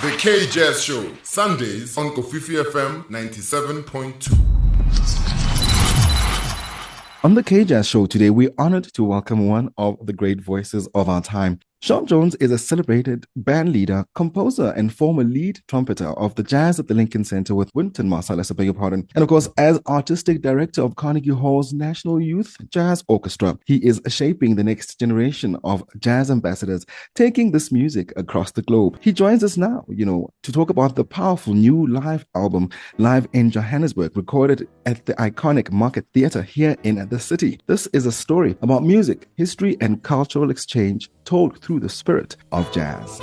The K Jazz Show, Sundays on Kofifi FM 97.2. On the K Jazz Show today, we're honored to welcome one of the great voices of our time. Sean Jones is a celebrated band leader, composer, and former lead trumpeter of the jazz at the Lincoln Center with Wynton Marsalis, I beg your pardon. And of course, as artistic director of Carnegie Hall's National Youth Jazz Orchestra, he is shaping the next generation of jazz ambassadors, taking this music across the globe. He joins us now, to talk about the powerful new live album, Live in Johannesburg, recorded at the iconic Market Theatre here in the city. This is a story about music, history, and cultural exchange told through the spirit of jazz.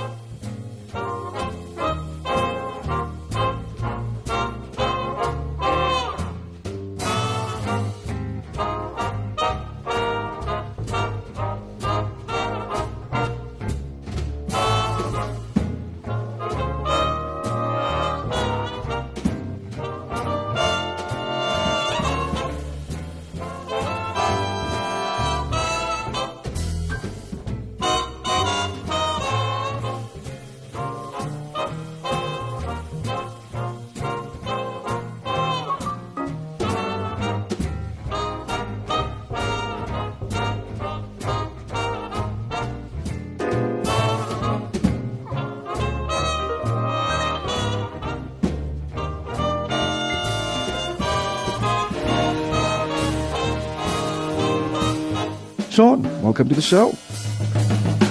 Sean, welcome to the show.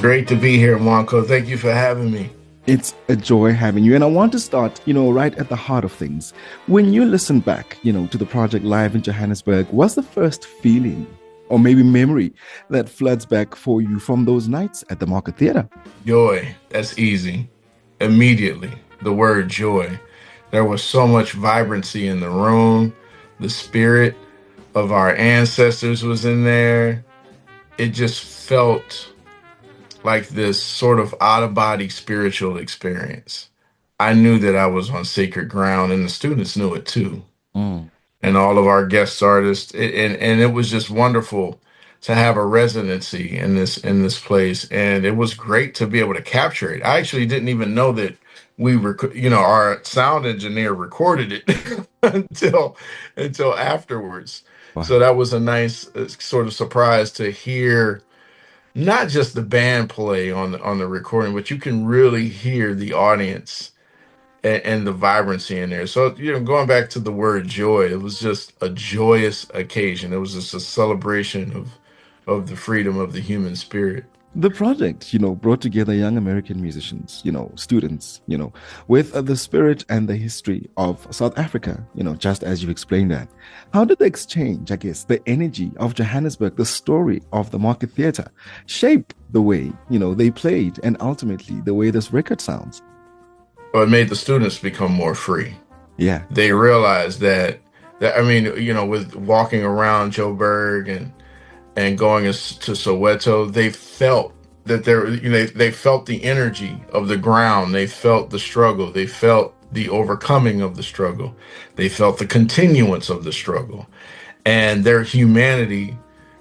Great to be here, Marco. Thank you for having me. It's a joy having you. And I want to start, right at the heart of things. When you listen back, to the project Live in Johannesburg, what's the first feeling or maybe memory that floods back for you from those nights at the Market Theatre? Joy. That's easy. Immediately, the word joy. There was so much vibrancy in the room. The spirit of our ancestors was in there. It just felt like this sort of out-of-body spiritual experience. I knew that I was on sacred ground, and the students knew it too. And all of our guest artists, and it was just wonderful to have a residency in this place, and it was great to be able to capture it. I actually didn't even know that our sound engineer recorded it until afterwards. Wow. So that was a nice sort of surprise to hear not just the band play on the recording, but you can really hear the audience and the vibrancy in there. So, going back to the word joy, it was just a joyous occasion. It was just a celebration of the freedom of the human spirit. The project, brought together young American musicians, students, with the spirit and the history of South Africa, just as you've explained that. How did the exchange, I guess, the energy of Johannesburg, the story of the Market Theatre, shape the way, they played and ultimately the way this record sounds? Well, it made the students become more free. Yeah. They realized that with walking around Joburg and going to Soweto, they felt that they felt the energy of the ground. They felt the struggle. They felt the overcoming of the struggle. They felt the continuance of the struggle. And their humanity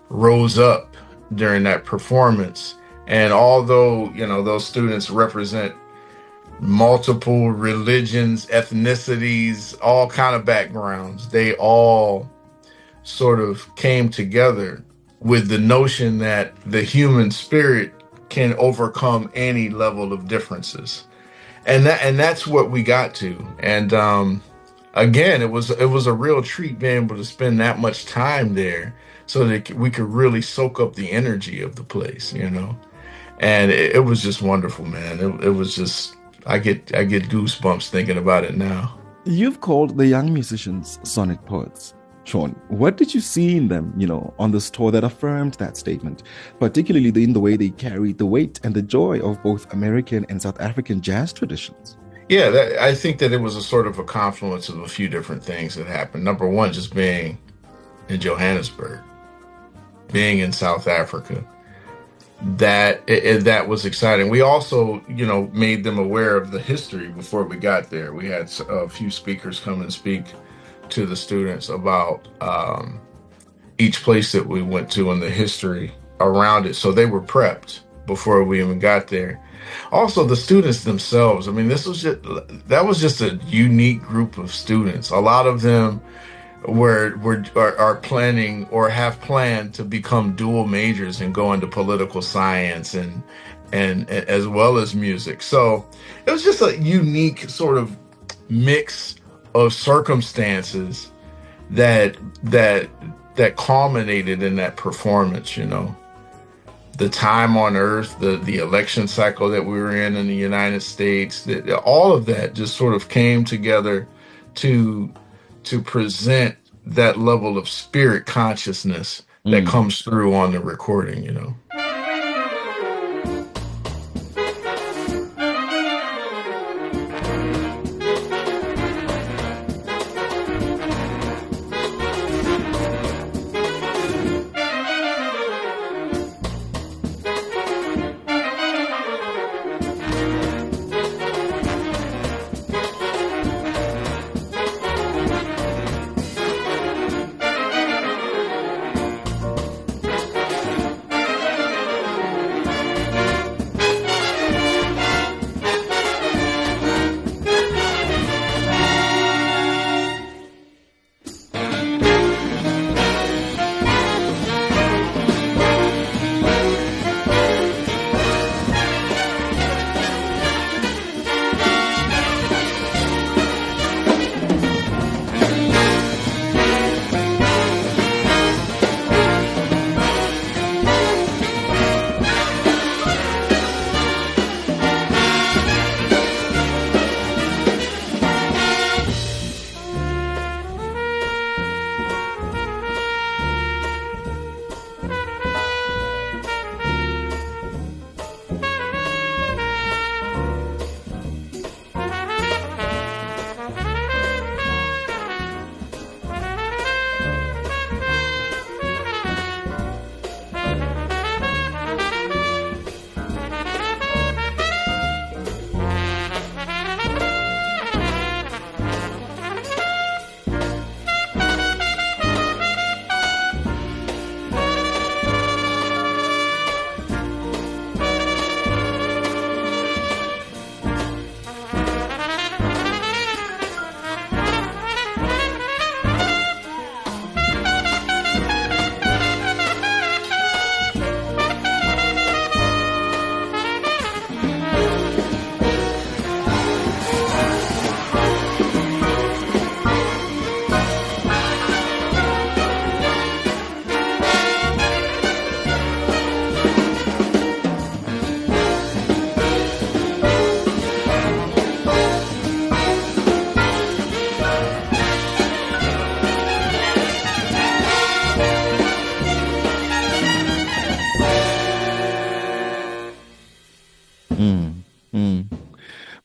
rose up during that performance. And although, those students represent multiple religions, ethnicities, all kind of backgrounds, they all sort of came together with the notion that the human spirit can overcome any level of differences. And that's what we got to. And again, it was a real treat being able to spend that much time there so that we could really soak up the energy of the place, And it was just wonderful, man. It was just, I get goosebumps thinking about it now. You've called the young musicians sonic poets. Sean, what did you see in them, on this tour that affirmed that statement, particularly in the way they carried the weight and the joy of both American and South African jazz traditions? Yeah, I think that it was a sort of a confluence of a few different things that happened. Number one, just being in Johannesburg, being in South Africa, that was exciting. We also, made them aware of the history before we got there. We had a few speakers come and speak to the students about each place that we went to and the history around it. So they were prepped before we even got there. Also, the students themselves. I mean, that was just a unique group of students. A lot of them are planning or have planned to become dual majors and go into political science and as well as music. So it was just a unique sort of mix of circumstances that that that culminated in that performance, the time on earth, the election cycle that we were in the United States, that all of that just sort of came together to present that level of spirit consciousness that comes through on the recording.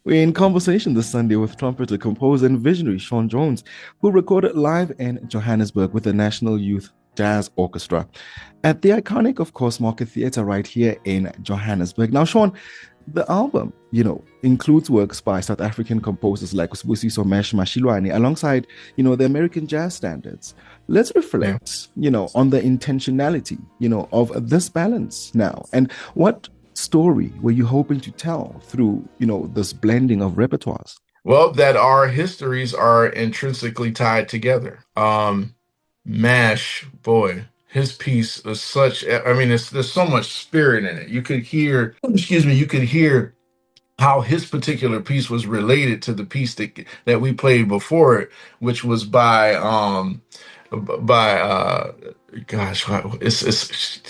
We're in conversation this Sunday with trumpeter, composer, and visionary Sean Jones, who recorded live in Johannesburg with the National Youth Jazz Orchestra at the iconic, of course, Market Theatre right here in Johannesburg. Now, Sean, the album, includes works by South African composers like Sibusiso Mashilwane alongside, the American jazz standards. Let's reflect, on the intentionality, of this balance now. And what story were you hoping to tell through, this blending of repertoires? Well, that our histories are intrinsically tied together. Mash, boy, his piece is there's so much spirit in it. You could hear how his particular piece was related to the piece that we played before it, which was by gosh, it's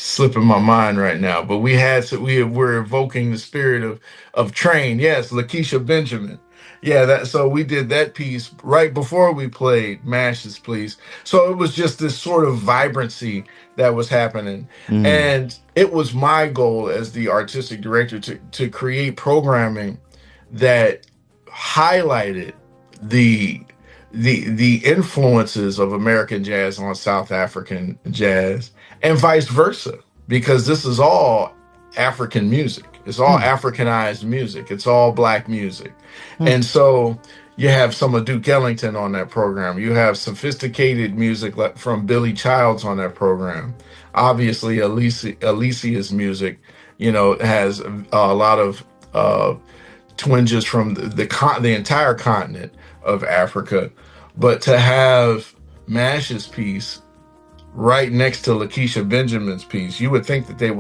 slipping my mind right now. But we're evoking the spirit of Train. Yes, Lakeisha Benjamin. Yeah, so we did that piece right before we played Mash's piece. So it was just this sort of vibrancy that was happening. And it was my goal as the artistic director to create programming that highlighted the influences of American jazz on South African jazz and vice versa, because this is all African music. It's all Africanized music. It's all Black music. And so you have some of Duke Ellington on that program. You have sophisticated music from Billy Childs on that program. Obviously, Alicia's music, has a lot of twinges from the entire continent of Africa. But to have Mash's piece right next to Lakeisha Benjamin's piece, you would think that they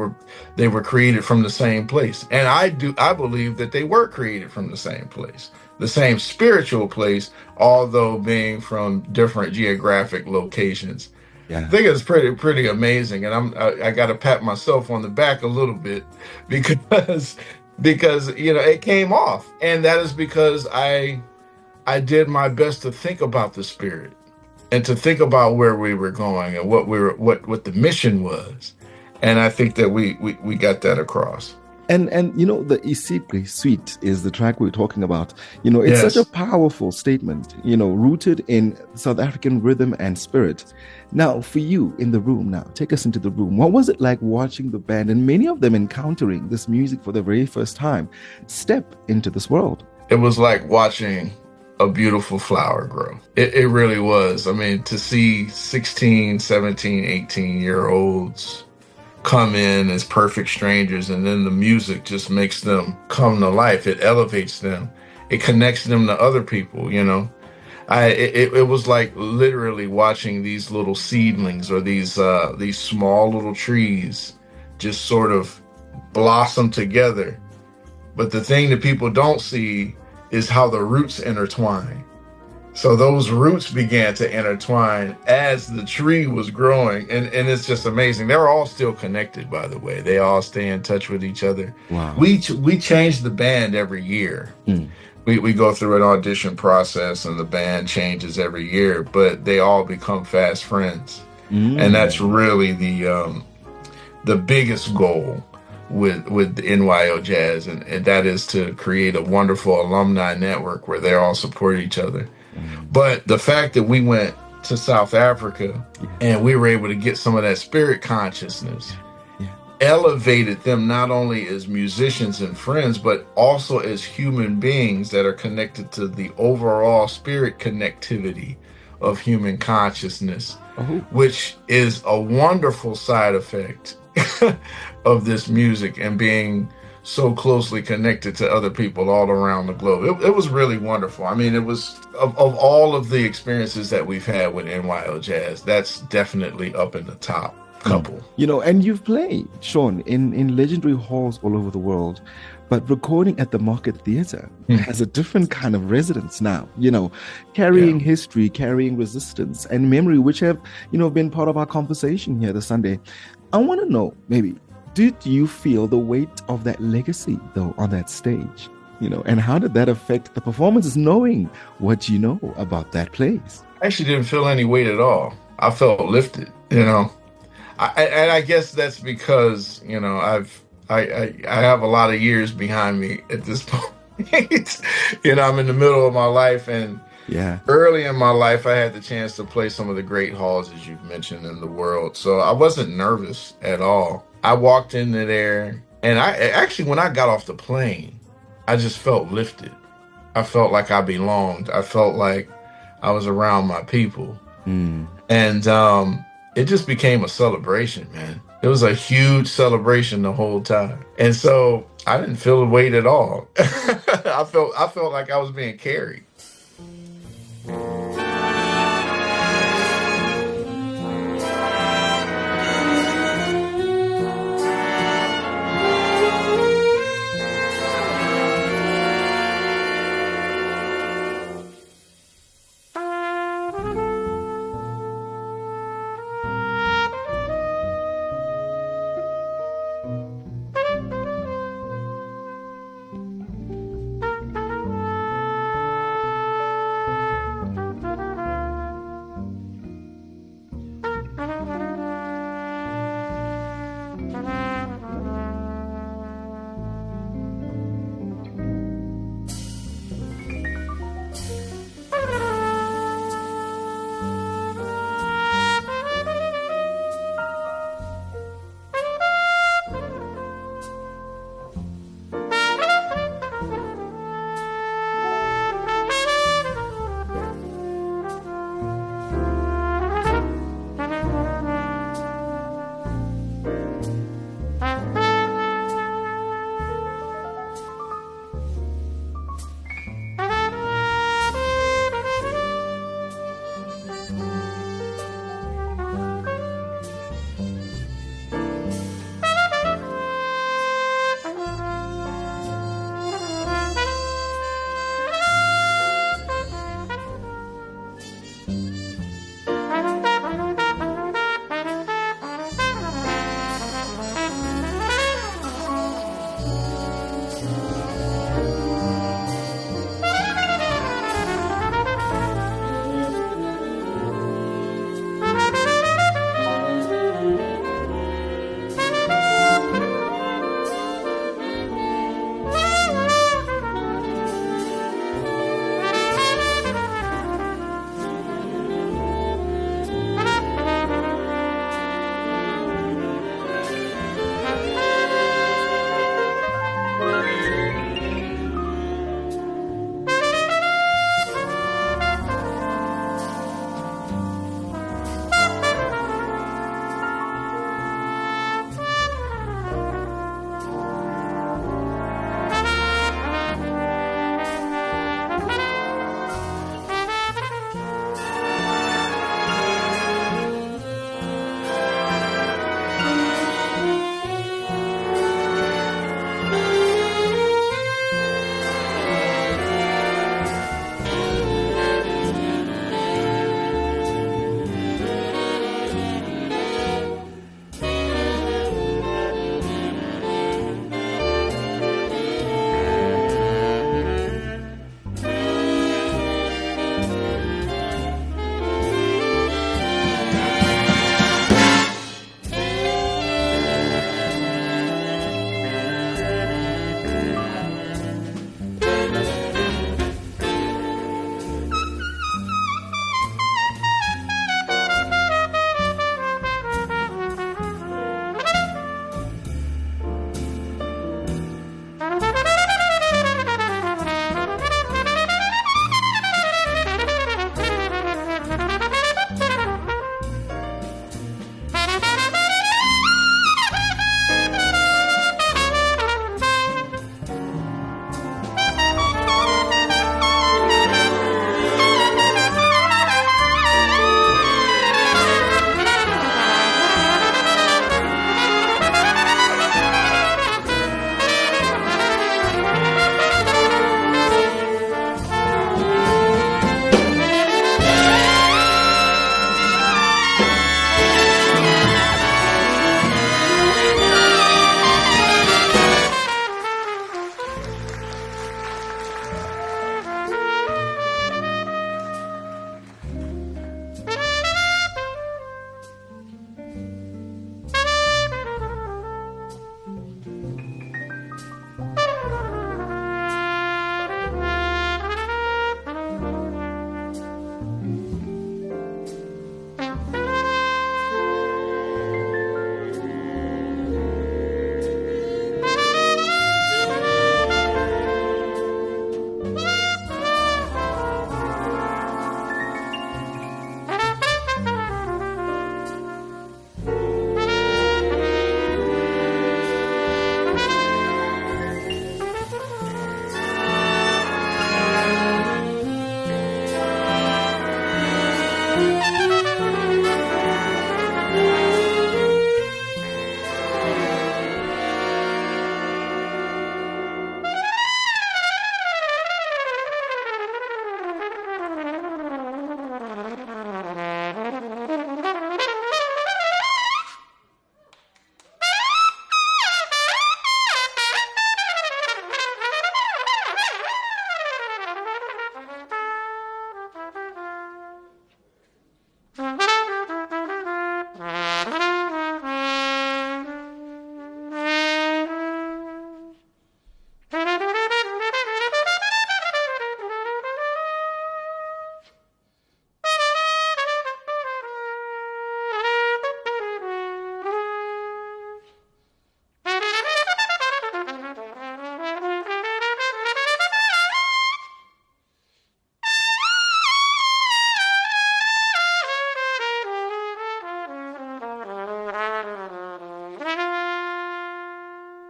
were created from the same place. And I believe that they were created from the same place, the same spiritual place, although being from different geographic locations. Yeah. I think it's pretty amazing, and I got to pat myself on the back a little bit because it came off, and that is because I did my best to think about the spirit and to think about where we were going and what the mission was, and I think that we got that across. And the Isikri suite is the track we're talking about. It's Yes. such a powerful statement, rooted in South African rhythm and spirit. Now, for you in the room now, take us into the room. What was it like watching the band and many of them encountering this music for the very first time step into this world? It was like watching a beautiful flower grow. It really was. I mean, to see 16, 17, 18-year-olds come in as perfect strangers, and then the music just makes them come to life. It elevates them. It connects them to other people, It was like literally watching these little seedlings or these small little trees just sort of blossom together. But the thing that people don't see is how the roots intertwine. So those roots began to intertwine as the tree was growing. And it's just amazing. They're all still connected, by the way. They all stay in touch with each other. Wow. We change the band every year. We go through an audition process, and the band changes every year, but they all become fast friends. And that's really the biggest goal with NYO Jazz, and that is to create a wonderful alumni network where they all support each other. But the fact that we went to South Africa and we were able to get some of that spirit consciousness elevated them not only as musicians and friends, but also as human beings that are connected to the overall spirit connectivity of human consciousness, which is a wonderful side effect of this music and being so closely connected to other people all around the globe. It was really wonderful. I mean, it was of all of the experiences that we've had with NYO Jazz, that's definitely up in the top couple. And you've played, Sean, in legendary halls all over the world, but recording at the Market Theatre has a different kind of resonance now, carrying history, carrying resistance and memory, which have, been part of our conversation here this Sunday. I want to know, maybe, did you feel the weight of that legacy, though, on that stage? And how did that affect the performances, knowing what you know about that place? I actually didn't feel any weight at all. I felt lifted, And I guess that's because, I have a lot of years behind me at this point. I'm in the middle of my life, and early in my life, I had the chance to play some of the great halls, as you've mentioned, in the world. So I wasn't nervous at all. I walked into there, and when I got off the plane, I just felt lifted. I felt like I belonged. I felt like I was around my people. And it just became a celebration, man. It was a huge celebration the whole time. And so I didn't feel the weight at all. I felt like I was being carried.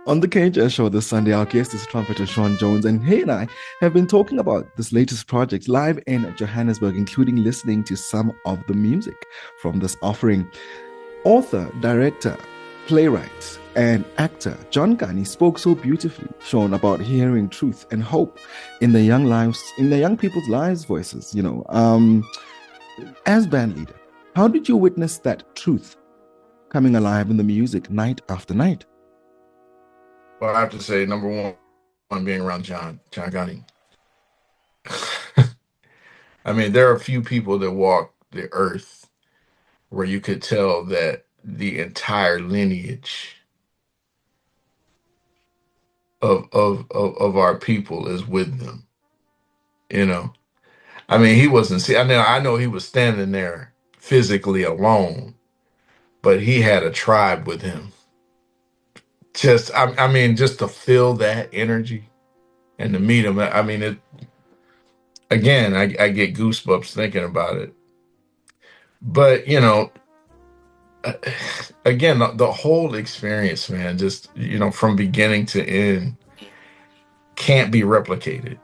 On the KJS show this Sunday, our guest is trumpeter Sean Jones, and he and I have been talking about this latest project live in Johannesburg, including listening to some of the music from this offering. Author, director, playwright, and actor John Carnegie spoke so beautifully, Sean, about hearing truth and hope in the young people's lives' voices. As band leader, how did you witness that truth coming alive in the music night after night? Well, I have to say, number one, being around John Gotti. I mean, there are a few people that walk the earth where you could tell that the entire lineage of our people is with them. I mean, he wasn't. See, I know he was standing there physically alone, but he had a tribe with him. Just to feel that energy and to meet him. I mean, I get goosebumps thinking about it. But, again, the whole experience, man, just, from beginning to end can't be replicated.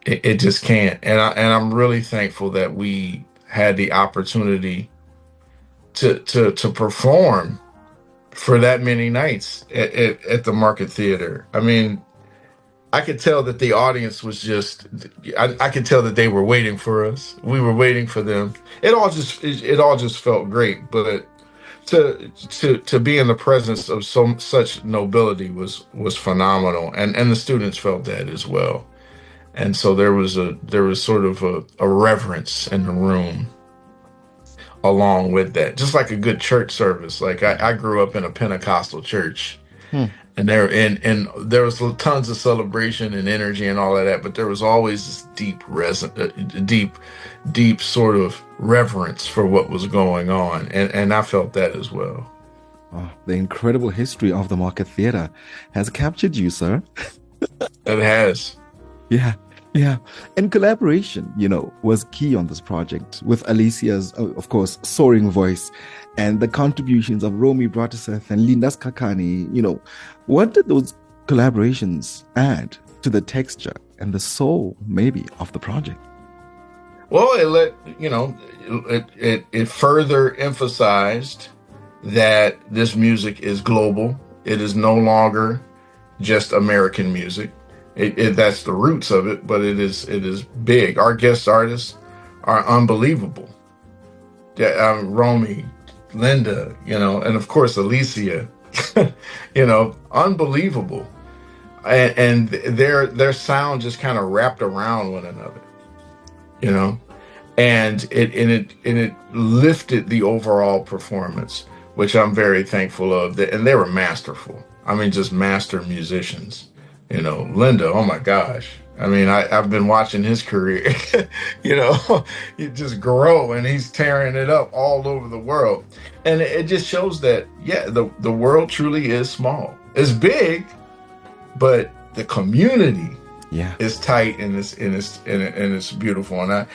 It just can't. And I'm really thankful that we had the opportunity to perform for that many nights at the Market Theater. I mean, I could tell that the audience was I could tell that they were waiting for us. We were waiting for them. It all just felt great. But to be in the presence of such nobility was phenomenal. And the students felt that as well. And so there was sort of a reverence in the room along with that, just like a good church service. Like I grew up in a Pentecostal church, and there was tons of celebration and energy and all of that, but there was always this deep sort of reverence for what was going on, and I felt that as well. Oh, the incredible history of the Market Theater has captured you, sir. It has. Yeah. And collaboration, was key on this project with Alicia's, of course, soaring voice and the contributions of Romy Bratiseth and Lindas Kakani. What did those collaborations add to the texture and the soul, maybe, of the project? Well, it further emphasized that this music is global. It is no longer just American music. That's the roots of it, but it is big. Our guest artists are unbelievable. Romy, Linda, and of course Alicia, unbelievable. And their sound just kind of wrapped around one another, and it lifted the overall performance, which I'm very thankful of. And they were masterful. I mean, just master musicians. Linda, oh my gosh. I mean, I've been watching his career, he just grow, and he's tearing it up all over the world. And it just shows that, the world truly is small. It's big, but the community is tight, and it's beautiful. And I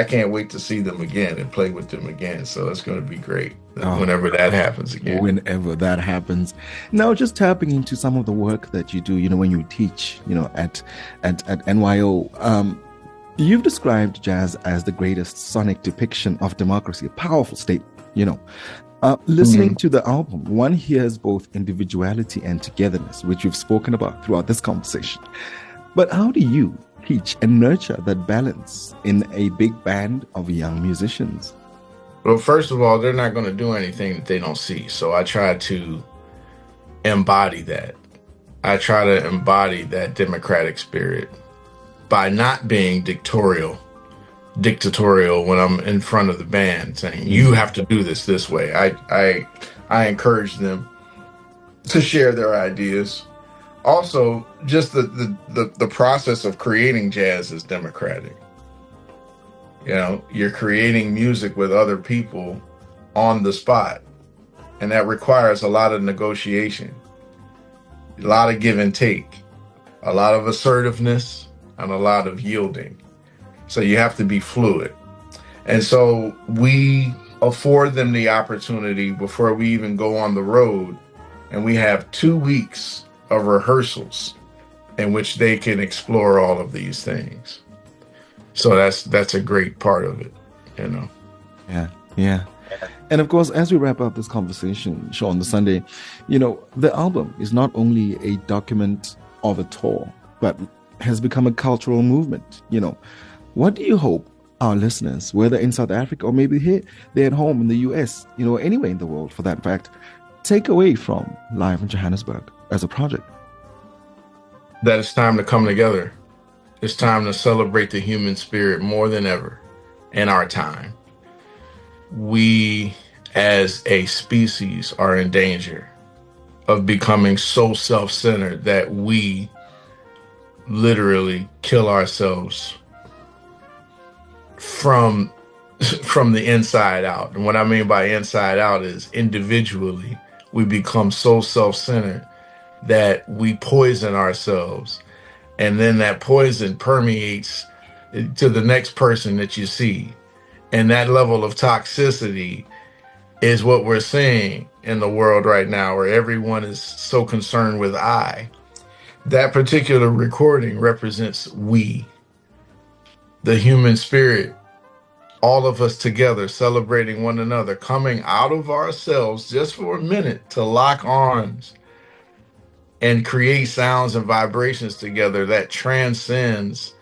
can't wait to see them again and play with them again. So it's going to be great whenever that happens again. Whenever that happens. Now, just tapping into some of the work that you do, when you teach, at NYO, you've described jazz as the greatest sonic depiction of democracy, a powerful statement, Listening to the album, one hears both individuality and togetherness, which you've spoken about throughout this conversation. But how do you teach and nurture that balance in a big band of young musicians? Well, first of all, they're not going to do anything that they don't see. So I try to embody that. I try to embody that democratic spirit by not being dictatorial when I'm in front of the band saying, you have to do this way. I encourage them to share their ideas. Also, just the process of creating jazz is democratic. You're creating music with other people on the spot, and that requires a lot of negotiation, a lot of give and take, a lot of assertiveness, and a lot of yielding. So you have to be fluid. And so we afford them the opportunity before we even go on the road, and we have 2 weeks of rehearsals in which they can explore all of these things. So that's a great part of it, you know. Yeah. And of course, as we wrap up this conversation, Sean, the Sunday, the album is not only a document of a tour, but has become a cultural movement. What do you hope our listeners, whether in South Africa or maybe here, they're at home in the US, anywhere in the world for that fact, take away from Live in Johannesburg as a project? That it's time to come together. It's time to celebrate the human spirit more than ever in our time. We, as a species, are in danger of becoming so self-centered that we literally kill ourselves from the inside out. And what I mean by inside out is individually, we become so self-centered that we poison ourselves. And then that poison permeates to the next person that you see. And that level of toxicity is what we're seeing in the world right now, where everyone is so concerned with I. That particular recording represents we, the human spirit, all of us together celebrating one another, coming out of ourselves just for a minute to lock arms and create sounds and vibrations together that transcends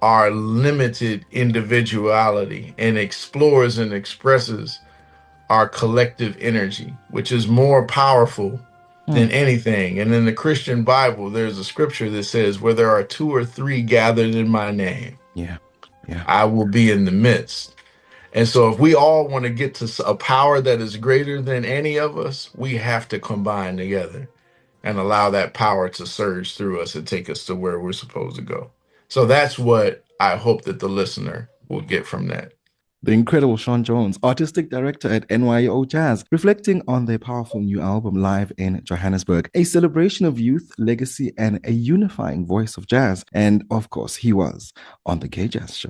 our limited individuality and explores and expresses our collective energy, which is more powerful than anything. And in the Christian Bible, there's a scripture that says, where there are 2 or 3 gathered in my name, I will be in the midst. And so if we all want to get to a power that is greater than any of us, we have to combine together and allow that power to surge through us and take us to where we're supposed to go. So that's what I hope that the listener will get from that. The incredible Sean Jones, artistic director at NYO Jazz, reflecting on their powerful new album, Live in Johannesburg, a celebration of youth, legacy, and a unifying voice of jazz. And of course, he was on the K Jazz Show.